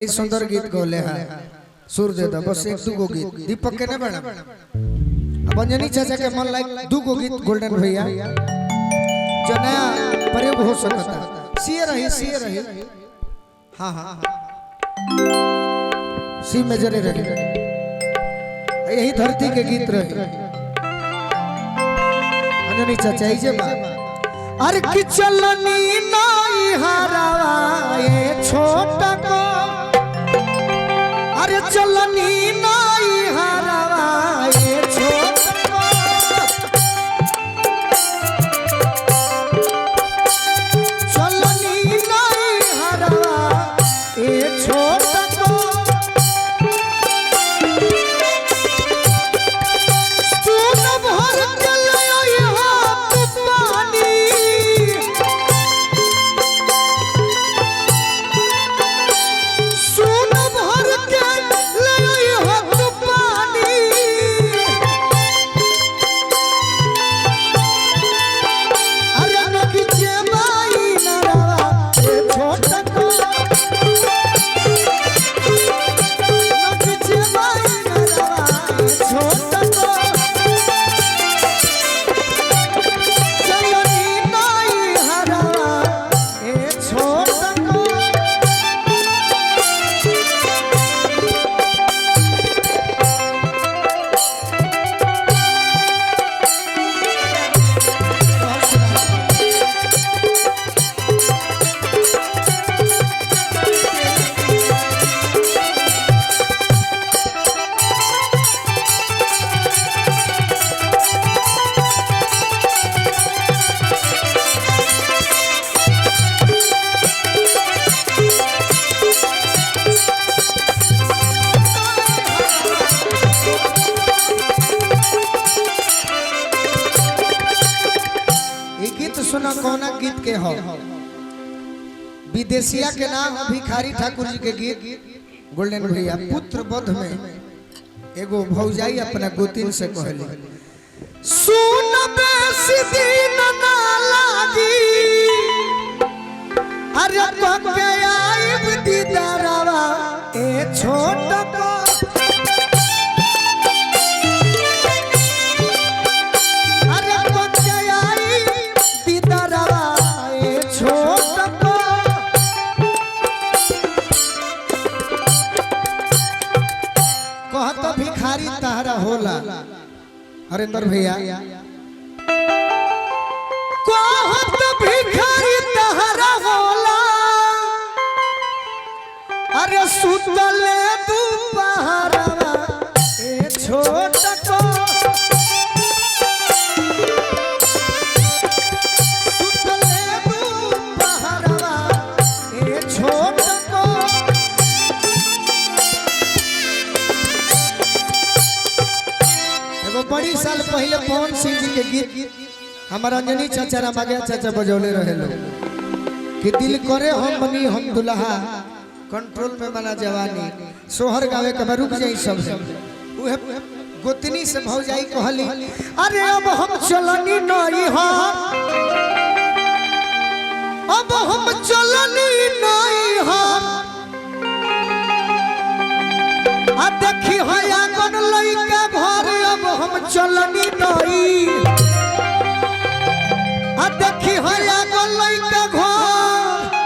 सुंदर गीत गौले है सुर दे दो बस एक दुगो गीत दीपक के ने बना अब अंजनी चाचा के मन लाइक दुगो गीत गोल्डन भैया जो नया प्रयोग हो सकता सी रही हाँ हाँ सी में जरे रहे यही धरती के गीत रहे अंजनी चाचा इजे बात अरे कि चलनी नाई हरावा ये छोटा को अरे चलनी नाई हरावा ये छोटा चलनी नाई हरावा ये छोटा सुन भर के ले हाथ पानी सुन भर के ले हाथ पानी अरे नखी जेबाई नरवा ये छोटा को नखी जेबाई नरवा ये छोटा को चलनी नाई हरावा ये छोटा को गीत सुना कौना गीत के हो विदेशिया के नाम भिखारी ठाकुर जी के गीत गोल्डन भैया पुत्र बध में एगो भौजाई अपना गोतिन से कहली सुन बेसी दिन ना लागी अरे पके आइब दीदारवा ए छोटा को अरे पके आइब दीदारवा ए छोटा को कहत भिखारी तहरा होला हरेंद्र भैया कहत भिखारी तहरा होला अरे सुतले दुपहरवा ए छोटा को सुतले दुपहरवा ए छोटा को एगो बड़ी साल पहले पवन सिंह जी के गीत हमारा अंजनी चाचा रामागया चाचा बजौले रहे लोग कि दिल करे हम बनी हम दुल्हा कंट्रोल में बना जवानी सोहर गावे के रुक जाई सब उहे गोतनी से भौजाई कहली अरे अब हम चलनी नहीं हम अब हम चलनी नहीं हम आ देखी होया कौन लइका घर अब हम चलनी नहीं आ देखी होया कौन लइका घर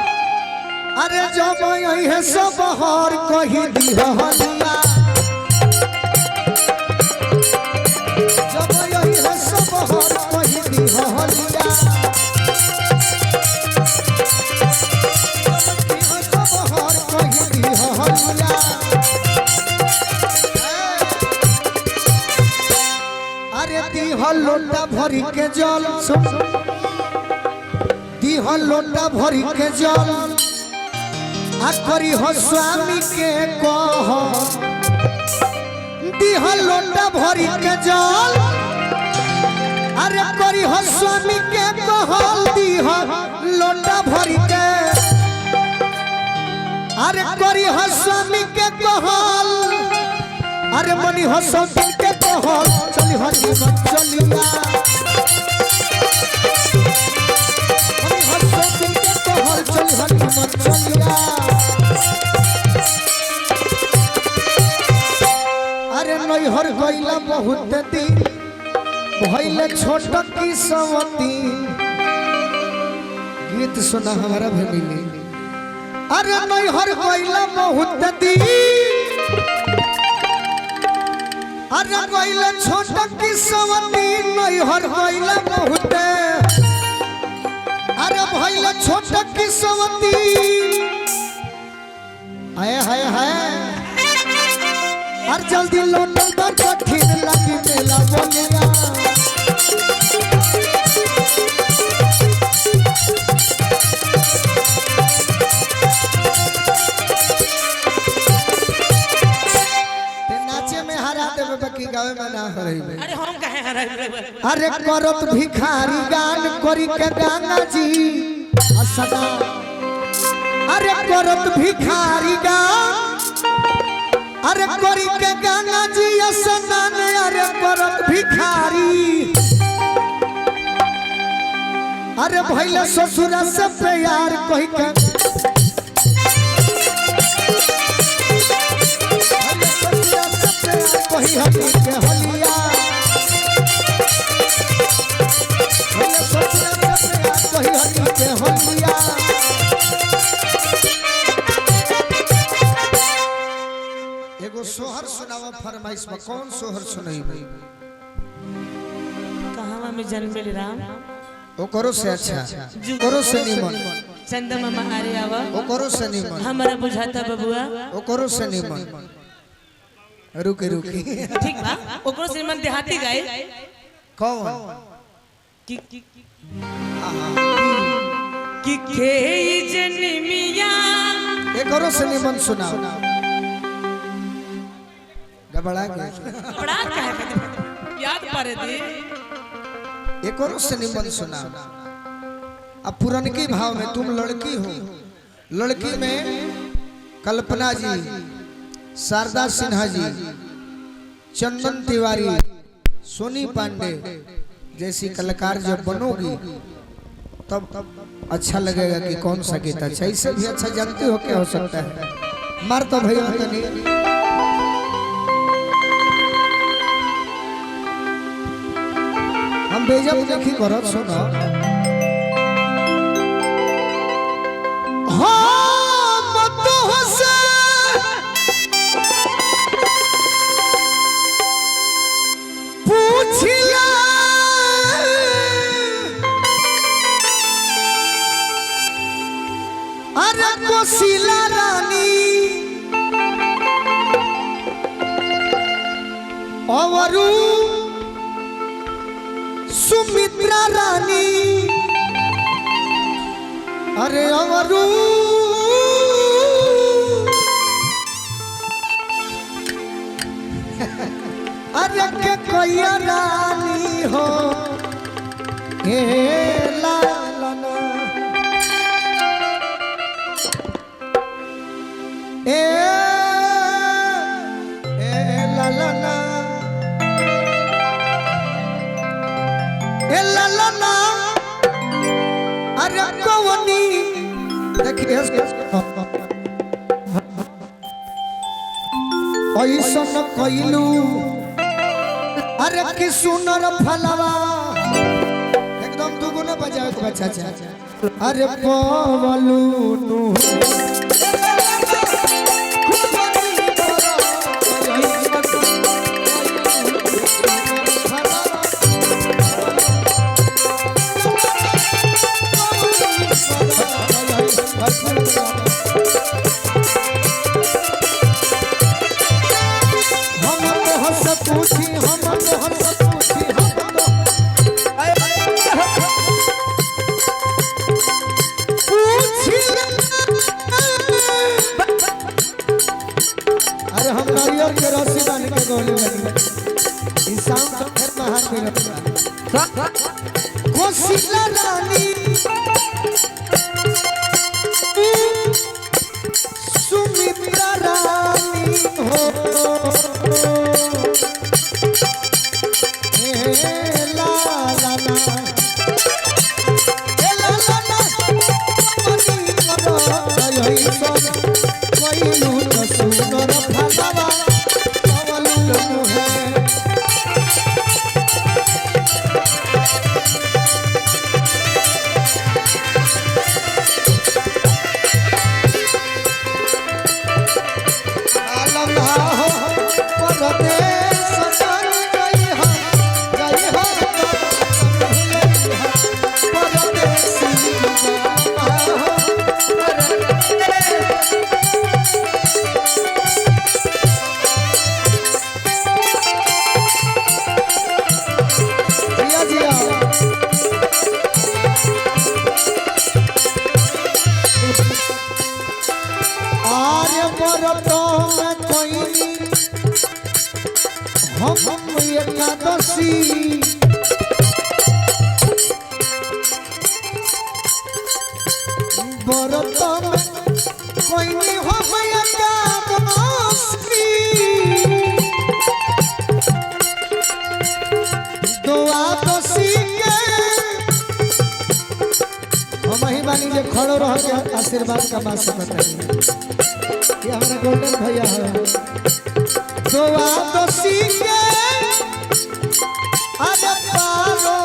अरे जब यही है सब हर कही दिहलिया जब यही है सब हर कही दिहलिया सब हर कही दिहलिया अरे दिहल लोटा भरी के जल दिहल लोटा भरी के जल आ करी हो स्वामी के कह दिहल लोटा भरी के जल अरे करी हो स्वामी के कहल दिहल लोटा भरी के अरे करी हो स्वामी के कहल अरे मनी हो सब दिन के कहल चली हो जीवन चलिया मनी हो सब दिन के कहल चली हो जीवन चलिया नैहर गइला बहुत दिन भइले छोट की सवती गीत सुना हमारा भी मिली। अरे नैहर गइला बहुत दिन अरे गइला छोट की सवती नैहर गइला बहुत अरे भइले छोट की सवती हाय हाय हाय हर जल्दी लौटल बड़ कठिन लगी मेला बोलिया ते नाचे में हरा देबे बाकी गावे में ना हरइबे। अरे हम काहे हराइबे? अरे करत भिखारी गान करी के गंगा जी सदा अरे करत भिखारी गान अरे करी के गंगा जी स्नान अरे करत भिखारी अरे भइले ससुर से प्यार कहि के कहि हमी के हलिया भइले ससुर से प्यार कहि हमी के हलिया। एगो सोहर सुनावा फरमाइश में कौन सोहर सुनाइबे? कहवा में जन्म ले राम ओ करो से अच्छा करो से निमन चंदा मामा अरे आवा ओ करो से निमन हमारा बुझाता बबुआ ओ करो से निमन रुके रुके ठीक बा ओकरो से मन देहाती गाए कौन कि के जन्मिया ए करो से निमन सुनाओ गबड़ा के बड़ा काहे याद पड़े दे एक और से निमन सुना। अब पुरनकी भाव में तुम लड़की हो, लड़की में कल्पना जी, शारदा सिन्हा जी, चंदन तिवारी, सोनी पांडे जैसी कलाकार जब बनोगी तब अच्छा लगेगा कि कौन सा गीत अच्छा। इससे भी अच्छा जानते हो क्या हो सकता है? मार तो भैया तो नहीं हम बेजब देखी करत सुनो हम तो से पूछिला अरे कोशिला रानी अवरू सुमित्रा रानी अरे अमरू अरे के कोई रानी हो हे लालना ए लालना ललना अरे कवनी देखिए ऐसन कइलू अरे कि सुनर फलवा एकदम दुगुना बजाओ के बच्चा अरे पवलू नु अरे हम नारियल के रस्सी बांध के गोली लगी इंसान तो फिर महान भी रहता कोशिला रानी सुमित्रा रानी हो हे ला ला ला हे ला ला ला मनी करो यही सब कोई नु सुनर फलवा कवलू है तो मैं कोई हम एकादशी व्रत में कोई हम एकादशी द्वादशी के हम ही बानी जे खड़ो रह के आशीर्वाद कमा सकत है। ये हमारा गोल्डन भैया है। द्वादशी के अरे पारो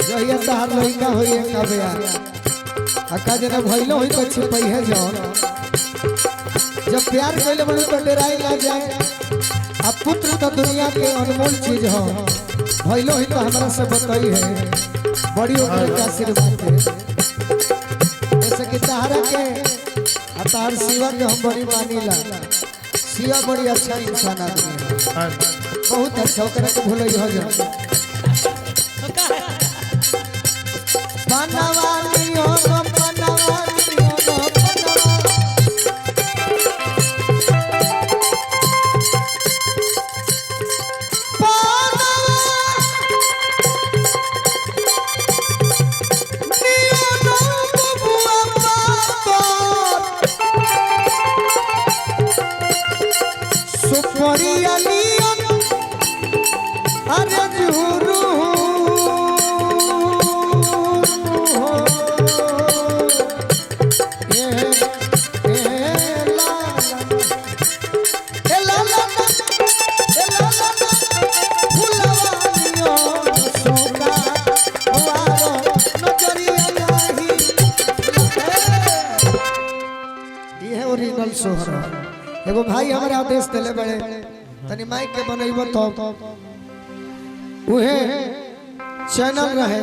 लड़का हो अक्का जना भइलो होई तो छिपई है जौन जब प्यार कइले बड़े तो डराई ना जाए। अब पुत्र तो दुनिया के अनमोल चीज हो भइलो होई तो हमरा से बताई है बड़ी ओकर का आशीर्वाद है। जैसे कि तारा के तार शिवा के हम बड़ी मानीला। शिवा बड़ी अच्छा इंसान आदमी है बहुत अच्छा ओकरा के भूलई हो जा बनवानी हो अरे झूरू एगो भाई हमारे आदेश दिले बड़े तनी माइक के बनइबो तो उहे चैनल रहे